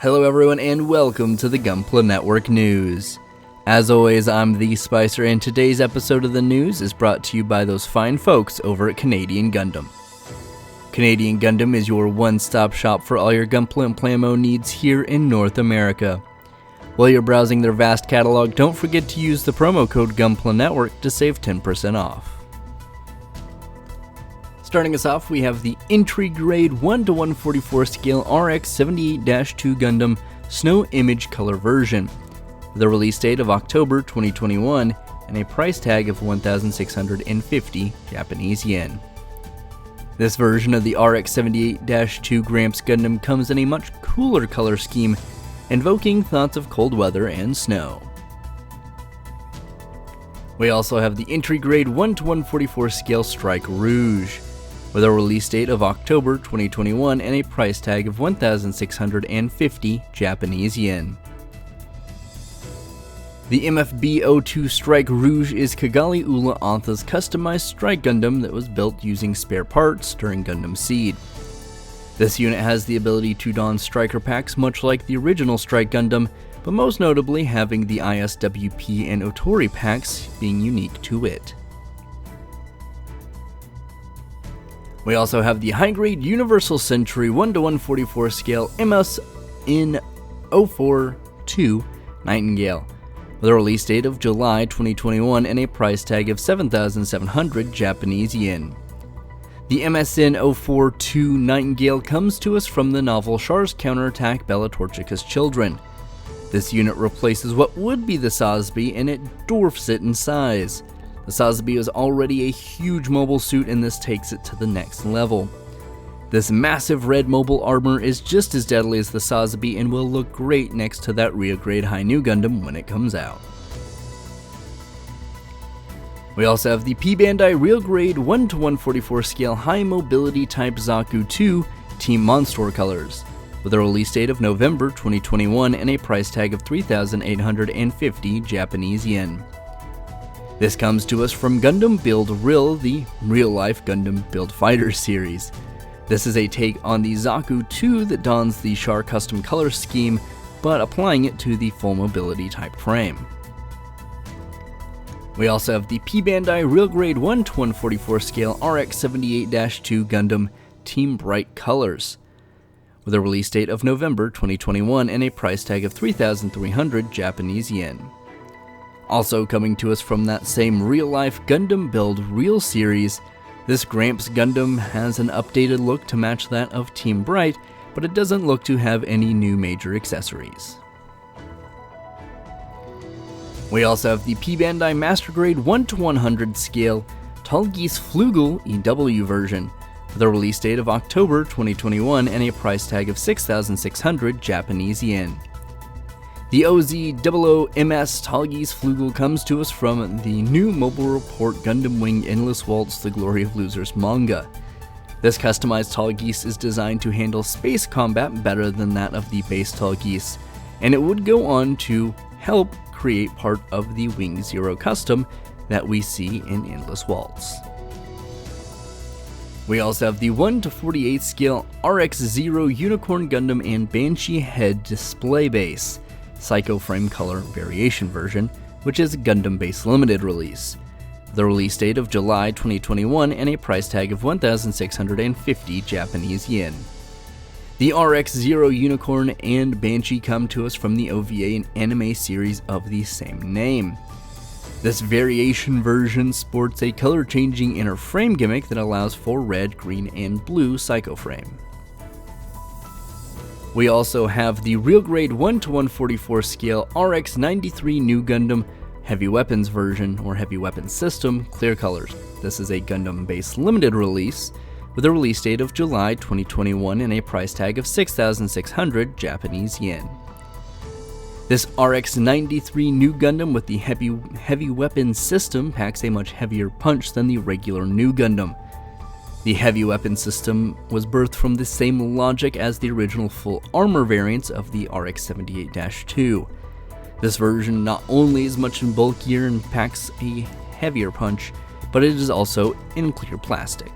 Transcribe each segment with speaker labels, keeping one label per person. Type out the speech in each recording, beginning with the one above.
Speaker 1: Hello everyone and welcome to the Gunpla Network News. As always, I'm the Spicer and today's episode of the news is brought to you by those fine folks over at Canadian Gundam. Canadian Gundam is your one-stop shop for all your Gunpla and Plamo needs here in North America. While you're browsing their vast catalog, don't forget to use the promo code Gunpla Network to save 10% off. Starting us off, we have the entry grade 1:144 scale RX-78-2 Gundam Snow Image Color version, with a release date of October 2021 and a price tag of 1,650 Japanese yen. This version of the RX-78-2 Gramps Gundam comes in a much cooler color scheme, invoking thoughts of cold weather and snow. We also have the entry grade 1:144 scale Strike Rouge, with a release date of October 2021 and a price tag of 1,650 Japanese yen. The MFB-02 Strike Rouge is Kigali Ula Antha's customized Strike Gundam that was built using spare parts during Gundam Seed. This unit has the ability to don striker packs much like the original Strike Gundam, but most notably having the ISWP and Otori packs being unique to it. We also have the high-grade Universal Century 1:144 scale MSN-04-2 Nightingale, with a release date of July 2021 and a price tag of 7,700 Japanese yen. The MSN-04-2 Nightingale comes to us from the novel Char's Counterattack Bella Torchica's Children. This unit replaces what would be the Sosby and it dwarfs it in size. The Sosby is already a huge mobile suit and this takes it to the next level. This massive red mobile armor is just as deadly as the Sosby and will look great next to that Rio Grade High New Gundam when it comes out. We also have the PBandai Real Grade 1:144 scale High Mobility Type Zaku 2 Team Monstor colors, with a release date of November 2021 and a price tag of 3,850 Japanese yen. This comes to us from Gundam Build Real, the real-life Gundam Build Fighter series. This is a take on the Zaku 2 that dons the Char custom color scheme, but applying it to the full mobility type frame. We also have the PBandai Real Grade 1:144 scale RX-78-2 Gundam Team Bright colors, with a release date of November 2021 and a price tag of 3,300 Japanese yen. Also coming to us from that same real-life Gundam Build Real series, this Gramps Gundam has an updated look to match that of Team Bright, but it doesn't look to have any new major accessories. We also have the PBandai Master Grade 1:100 scale Tallgeese Flugel EW version, with a release date of October 2021 and a price tag of 6,600 Japanese yen. The OZ00MS Tallgeese Flugel comes to us from the new Mobile Report Gundam Wing Endless Waltz The Glory of Losers manga. This customized Tallgeese is designed to handle space combat better than that of the base Tallgeese, and it would go on to help create part of the Wing Zero custom that we see in Endless Waltz. We also have the 1:48 scale RX-0 Unicorn Gundam and Banshee Head Display Base Psycho Frame Color Variation version, which is a Gundam Base Limited release. The release date of July 2021 and a price tag of 1,650 Japanese yen. The RX-0 Unicorn and Banshee come to us from the OVA and anime series of the same name. This variation version sports a color-changing inner frame gimmick that allows for red, green, and blue Psycho Frame. We also have the Real Grade 1:144 scale RX-93 New Gundam Heavy Weapons version, or Heavy Weapons System, clear colors. This is a Gundam Base Limited release, with a release date of July 2021 and a price tag of 6,600 Japanese yen. This RX-93 New Gundam with the Heavy Weapons System packs a much heavier punch than the regular New Gundam. The Heavy Weapons System was birthed from the same logic as the original full armor variants of the RX-78-2. This version not only is much bulkier and packs a heavier punch, but it is also in clear plastic.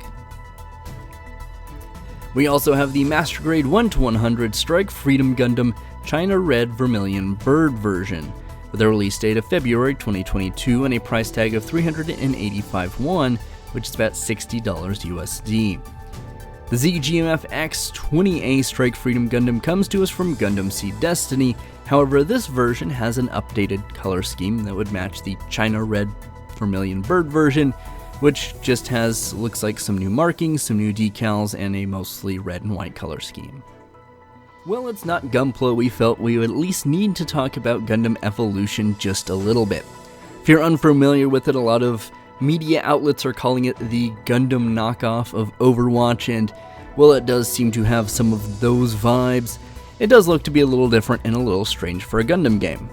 Speaker 1: We also have the Master Grade 1-100 Strike Freedom Gundam China Red Vermilion Bird version, with a release date of February 2022 and a price tag of 385 won, which is about $60 USD. The ZGMF X-20A Strike Freedom Gundam comes to us from Gundam Seed Destiny. However, this version has an updated color scheme that would match the China Red Vermilion Bird version, which just looks like some new markings, some new decals, and a mostly red and white color scheme. Well, it's not Gunpla, we felt we would at least need to talk about Gundam Evolution just a little bit. If you're unfamiliar with it, a lot of media outlets are calling it the Gundam knockoff of Overwatch, and well, it does seem to have some of those vibes. It does look to be a little different and a little strange for a Gundam game.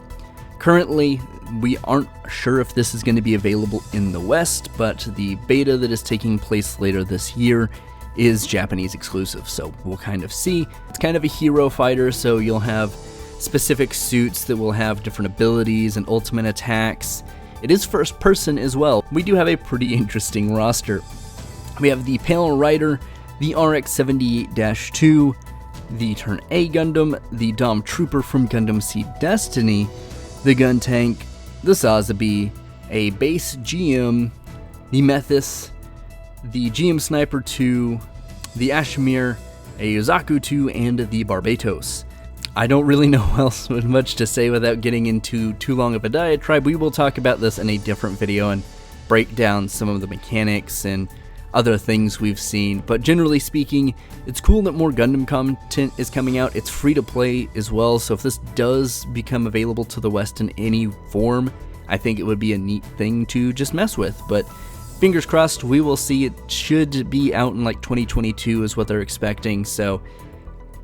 Speaker 1: Currently, we aren't sure if this is going to be available in the West, but the beta that is taking place later this year is Japanese exclusive, so we'll kind of see. It's kind of a hero fighter, so you'll have specific suits that will have different abilities and ultimate attacks. It is first person as well. We do have a pretty interesting roster. We have the Pale Rider, the RX-78-2, the Turn A Gundam, the Dom Trooper from Gundam Seed Destiny, the Gun Tank, the Sazabi, a base GM, the Methis, the GM Sniper 2, the Ashmir, a Yozaku 2, and the Barbatos. I don't really know else much to say without getting into too long of a diatribe. We will talk about this in a different video and break down some of the mechanics and other things we've seen, but generally speaking, it's cool that more Gundam content is coming out. It's free to play as well, so if this does become available to the West in any form, I think it would be a neat thing to just mess with, but fingers crossed, we will see. It should be out in like 2022 is what they're expecting, so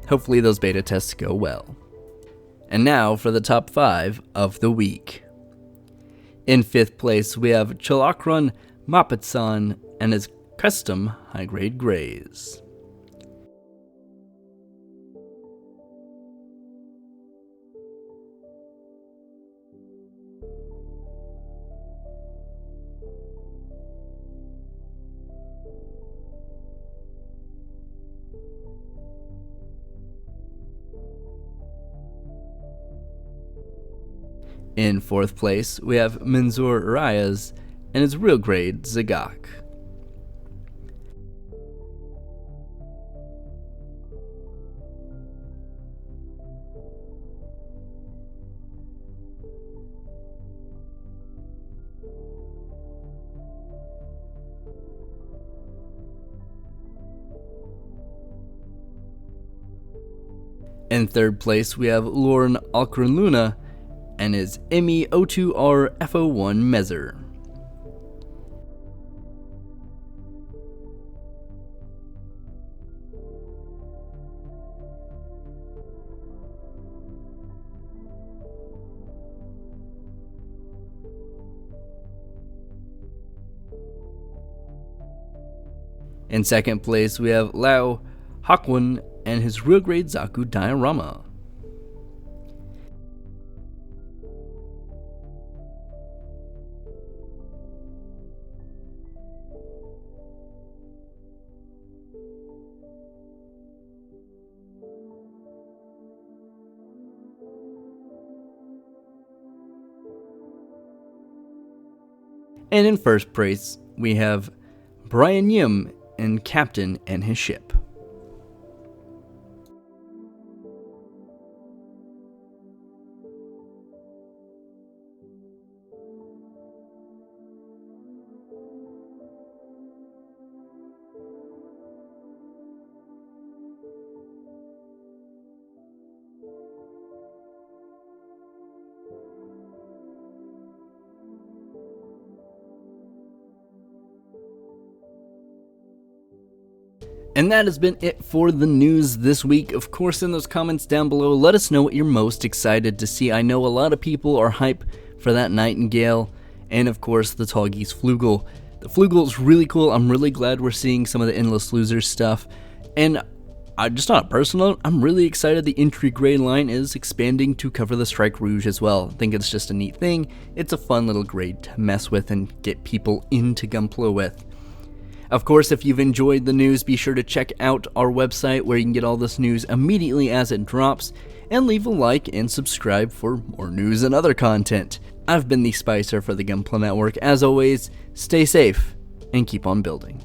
Speaker 1: hopefully those beta tests go well. And now for the top 5 of the week. In 5th place, we have Chalakran Mapatsan and his custom high-grade grays. In 4th place, we have Menzur Rayas and his real grade Zagak. In 3rd place, we have Lauren Alcron-Luna and his Emmy O2R FO1 Mezer. In 2nd place, we have Lao Hakwon and his real grade Zaku diorama. And in 1st place, we have Brian Yim and Captain and his ship. And that has been it for the news this week. Of course, in those comments down below, let us know what you're most excited to see. I know a lot of people are hype for that Nightingale, and of course, the Tallgeese Flugel. The Flugel is really cool. I'm really glad we're seeing some of the Endless Losers stuff. And just on a personal note, I'm really excited the Entry Grey line is expanding to cover the Strike Rouge as well. I think it's just a neat thing. It's a fun little grade to mess with and get people into Gunpla with. Of course, if you've enjoyed the news, be sure to check out our website where you can get all this news immediately as it drops, and leave a like and subscribe for more news and other content. I've been the Spicer for the Gunpla Network. As always, stay safe and keep on building.